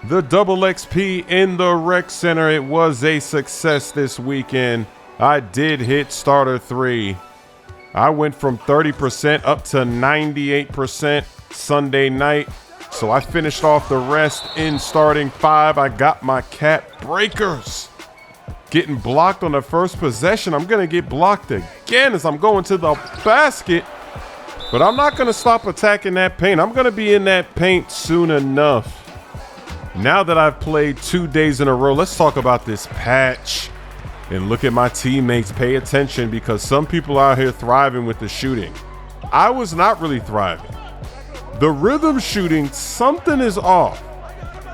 The double XP in the rec center. It was a success this weekend. I did hit starter 3. I went from 30% up to 98% Sunday night. So I finished off the rest in starting 5. I got my cap breakers. Getting blocked on the first possession. I'm going to get blocked again as I'm going to the basket. But I'm not going to stop attacking that paint. I'm going to be in that paint soon enough. Now that I've played 2 days in a row, let's talk about this patch and look at my teammates. Pay attention because some people out here thriving with the shooting. I was not really thriving. The rhythm shooting, something is off.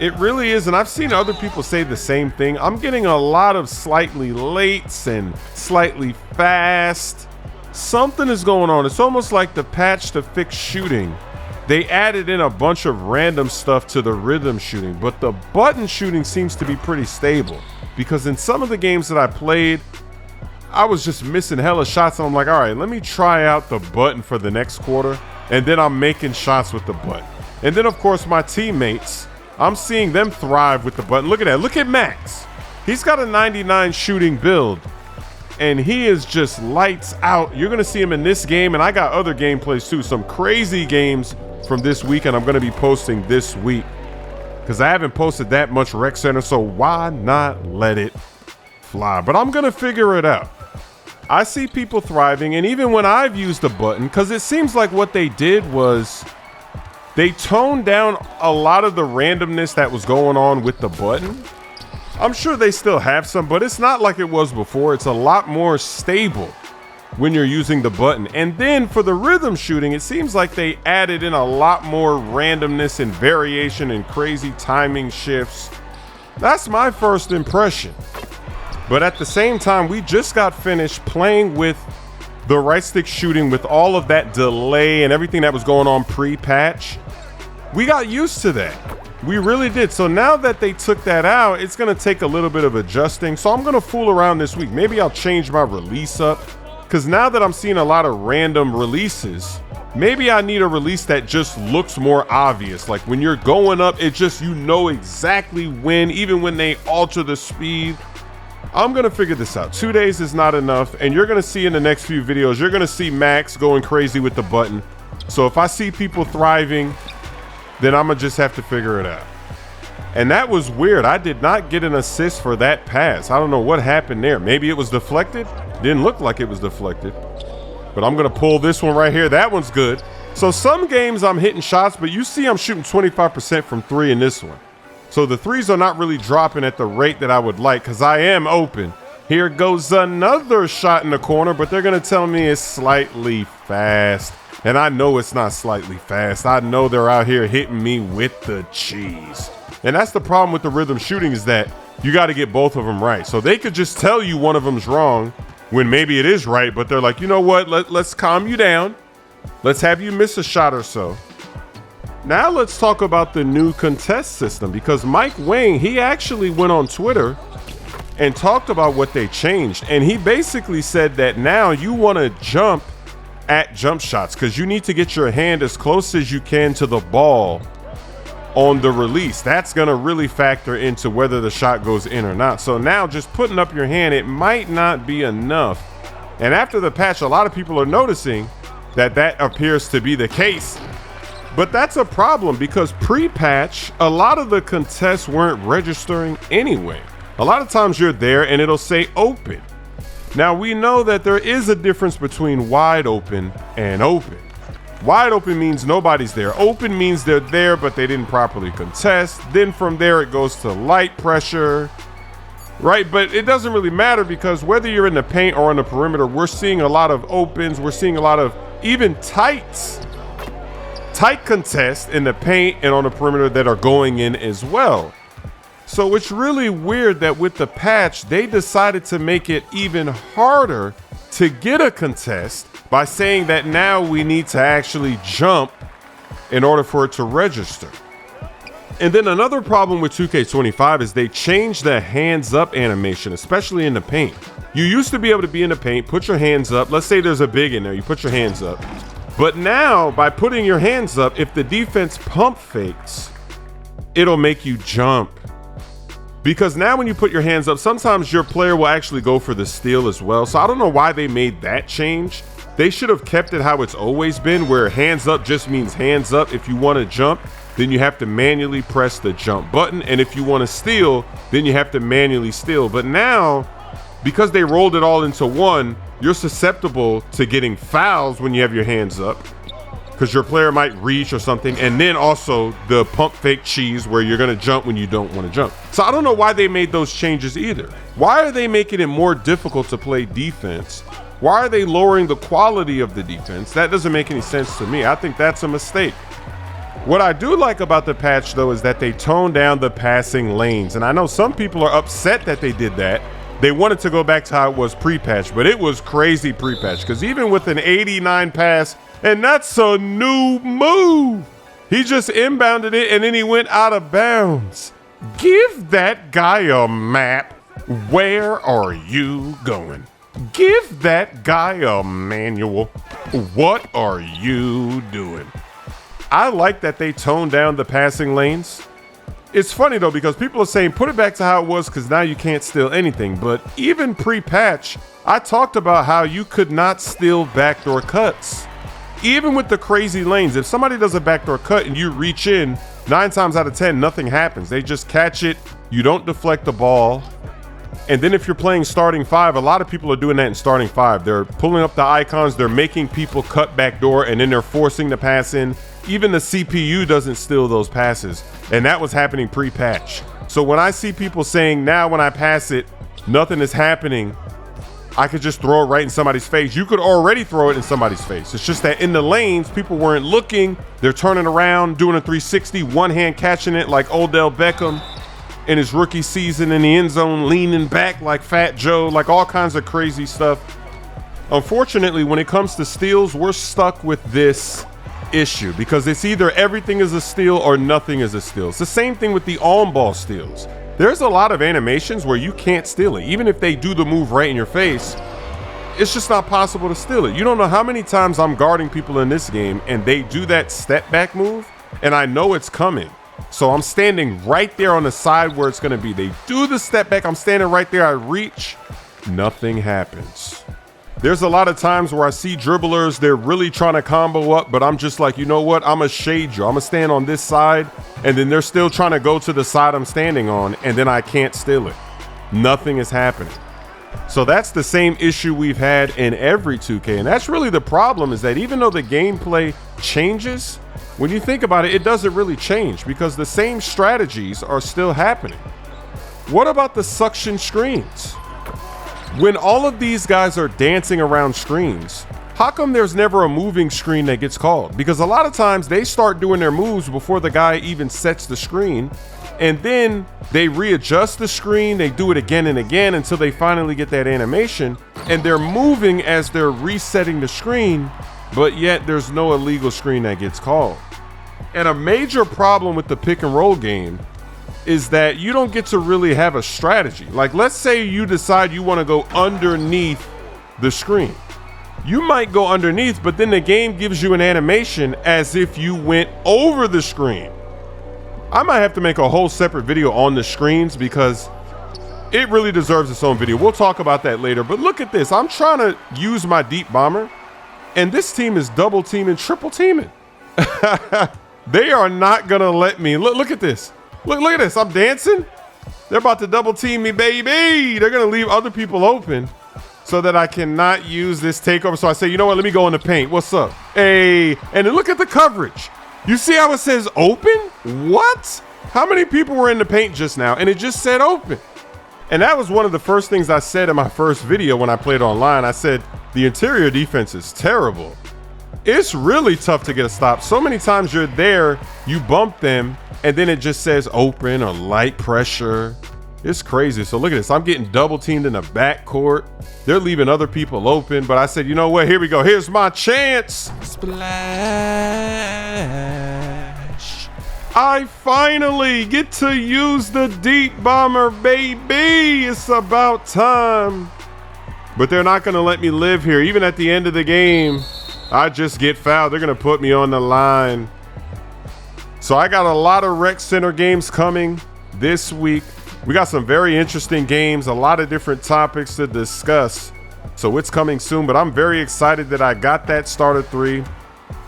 It really is, and I've seen other people say the same thing. I'm getting a lot of slightly lates and slightly fast. Something is going on. It's almost like the patch to fix shooting. They added in a bunch of random stuff to the rhythm shooting, but the button shooting seems to be pretty stable because in some of the games that I played, I was just missing hella shots, and I'm like, all right, let me try out the button for the next quarter, and then I'm making shots with the button. And then, of course, my teammates, I'm seeing them thrive with the button. Look at that. Look at Max. He's got a 99 shooting build, and he is just lights out. You're going to see him in this game, and I got other gameplays too, some crazy games from this week, and I'm going to be posting this week because I haven't posted that much rec center, so why not let it fly? But I'm going to figure it out. I see people thriving, and even when I've used the button, because it seems like what they did was they toned down a lot of the randomness that was going on with the button. I'm sure they still have some, but it's not like it was before. It's a lot more stable when you're using the button. And then for the rhythm shooting, it seems like they added in a lot more randomness and variation and crazy timing shifts. That's my first impression. But at the same time, we just got finished playing with the right stick shooting with all of that delay and everything that was going on pre-patch. We got used to that. We really did. So now that they took that out, it's going to take a little bit of adjusting. So I'm going to fool around this week. Maybe I'll change my release up. Because now that I'm seeing a lot of random releases, maybe I need a release that just looks more obvious. Like when you're going up, it just, you know exactly when, even when they alter the speed. I'm going to figure this out. 2 days is not enough. And you're going to see in the next few videos, you're going to see Max going crazy with the button. So if I see people thriving, then I'm going to just have to figure it out. And that was weird. I did not get an assist for that pass. I don't know what happened there. Maybe it was deflected. Didn't look like it was deflected. But I'm going to pull this one right here. That one's good. So some games I'm hitting shots, but you see I'm shooting 25% from 3 in this one. So the threes are not really dropping at the rate that I would like because I am open. Here goes another shot in the corner, but they're going to tell me it's slightly fast. And I know it's not slightly fast. I know they're out here hitting me with the cheese. And that's the problem with the rhythm shooting is that you got to get both of them right. So they could just tell you one of them's wrong when maybe it is right, but they're like, you know what? Let's calm you down. Let's have you miss a shot or so. Now let's talk about the new contest system because Mike Wang, he actually went on Twitter and talked about what they changed. And he basically said that now you want to jump at jump shots because you need to get your hand as close as you can to the ball on the release. That's going to really factor into whether the shot goes in or not. So now just putting up your hand, it might not be enough. And after the patch, a lot of people are noticing that that appears to be the case. But that's a problem because pre-patch, a lot of the contests weren't registering anyway. A lot of times you're there and it'll say open. Now we know that there is a difference between wide open and open. Wide open means nobody's there. Open means they're there, but they didn't properly contest. Then from there, it goes to light pressure, right? But it doesn't really matter because whether you're in the paint or on the perimeter, we're seeing a lot of opens. We're seeing a lot of even tight contests in the paint and on the perimeter that are going in as well. So it's really weird that with the patch, they decided to make it even harder to get a contest by saying that now we need to actually jump in order for it to register. And then another problem with 2K25 is they changed the hands up animation, especially in the paint. You used to be able to be in the paint, put your hands up. Let's say there's a big in there, you put your hands up. But now by putting your hands up, if the defense pump fakes, it'll make you jump. Because now when you put your hands up, sometimes your player will actually go for the steal as well. So I don't know why they made that change. They should have kept it how it's always been, where hands up just means hands up. If you want to jump, then you have to manually press the jump button. And if you want to steal, then you have to manually steal. But now, because they rolled it all into one, you're susceptible to getting fouls when you have your hands up, because your player might reach or something. And then also the pump fake cheese where you're going to jump when you don't want to jump. So I don't know why they made those changes either. Why are they making it more difficult to play defense? Why are they lowering the quality of the defense? That doesn't make any sense to me. I think that's a mistake. What I do like about the patch, though, is that they toned down the passing lanes. And I know some people are upset that they did that. They wanted to go back to how it was pre-patch, but it was crazy pre-patch, because even with an 89 pass, and that's a new move, he just inbounded it and then he went out of bounds. Give that guy a map. Where are you going? Give that guy a manual. What are you doing? I like that they toned down the passing lanes. It's funny though, because people are saying put it back to how it was because now you can't steal anything. But even pre-patch, I talked about how you could not steal backdoor cuts. Even with the crazy lanes, if somebody does a backdoor cut and you reach in, 9 times out of 10, nothing happens. They just catch it. You don't deflect the ball. And then if you're playing starting 5, a lot of people are doing that in starting 5. They're pulling up the icons, they're making people cut backdoor, and then they're forcing the pass in. Even the CPU doesn't steal those passes. And that was happening pre-patch. So when I see people saying now when I pass it, nothing is happening, I could just throw it right in somebody's face. You could already throw it in somebody's face. It's just that in the lanes, people weren't looking. They're turning around, doing a 360, one hand catching it like Odell Beckham in his rookie season in the end zone, leaning back like Fat Joe, like all kinds of crazy stuff. Unfortunately, when it comes to steals, we're stuck with this issue because it's either everything is a steal or nothing is a steal. It's the same thing with the on-ball steals. There's a lot of animations where you can't steal it. Even if they do the move right in your face, it's just not possible to steal it. You don't know how many times I'm guarding people in this game and they do that step back move and I know it's coming. So I'm standing right there on the side where it's going to be. They do the step back. I'm standing right there. I reach. Nothing happens. There's a lot of times where I see dribblers, they're really trying to combo up, but I'm just like, you know what? I'm going to shade you. I'm going to stand on this side, and then they're still trying to go to the side I'm standing on, and then I can't steal it. Nothing is happening. So that's the same issue we've had in every 2K, and that's really the problem, is that even though the gameplay changes, when you think about it, it doesn't really change because the same strategies are still happening. What about the suction screens? When all of these guys are dancing around screens, how come there's never a moving screen that gets called? Because a lot of times they start doing their moves before the guy even sets the screen, and then they readjust the screen, they do it again and again until they finally get that animation, and they're moving as they're resetting the screen, but yet there's no illegal screen that gets called. And a major problem with the pick and roll game is that you don't get to really have a strategy. Like, let's say you decide you want to go underneath the screen. You might go underneath, but then the game gives you an animation as if you went over the screen. I might have to make a whole separate video on the screens because it really deserves its own video. We'll talk about that later, but look at this. I'm trying to use my deep bomber, and this team is double teaming, triple teaming. They are not gonna let me. Look at this. Look at this. I'm dancing. They're about to double team me, baby. They're going to leave other people open so that I cannot use this takeover. So I say, you know what? Let me go in the paint. What's up? Hey, and then look at the coverage. You see how it says open? What? How many people were in the paint just now? And it just said open. And that was one of the first things I said in my first video when I played online. I said, the interior defense is terrible. It's really tough to get a stop. So many times you're there, you bump them, and then it just says open or light pressure. It's crazy. So look at this. I'm getting double teamed in the backcourt. They're leaving other people open. But I said, you know what? Here we go. Here's my chance. Splash. I finally get to use the deep bomber, baby. It's about time. But they're not going to let me live here. Even at the end of the game, I just get fouled. They're going to put me on the line. So I got a lot of rec center games coming this week. We got some very interesting games, a lot of different topics to discuss. So it's coming soon, but I'm very excited that I got that starter 3,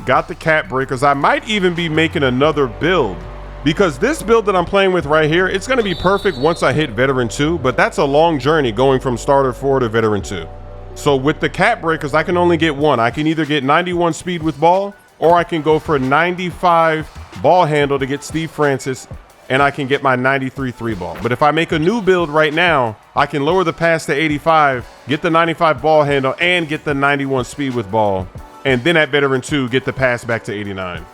got the cap breakers. I might even be making another build because this build that I'm playing with right here, it's going to be perfect once I hit veteran 2, but that's a long journey going from starter 4 to veteran 2. So with the cap breakers, I can only get one. I can either get 91 speed with ball, or I can go for 95 ball handle to get Steve Francis, and I can get my 93 3 ball. But if I make a new build right now, I can lower the pass to 85, get the 95 ball handle, and get the 91 speed with ball. And then at veteran 2, get the pass back to 89.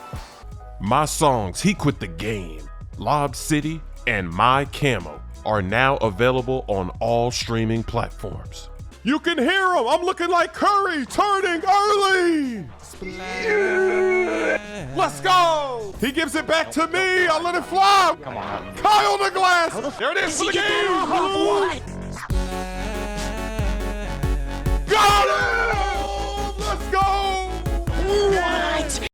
My songs, He Quit the Game, Lob City, and My Camo are now available on all streaming platforms. You can hear him. I'm looking like Curry turning early. Yeah. Let's go. He gives it back to me. I'll let it fly. Come on. Kyle the glass. There it is for the game.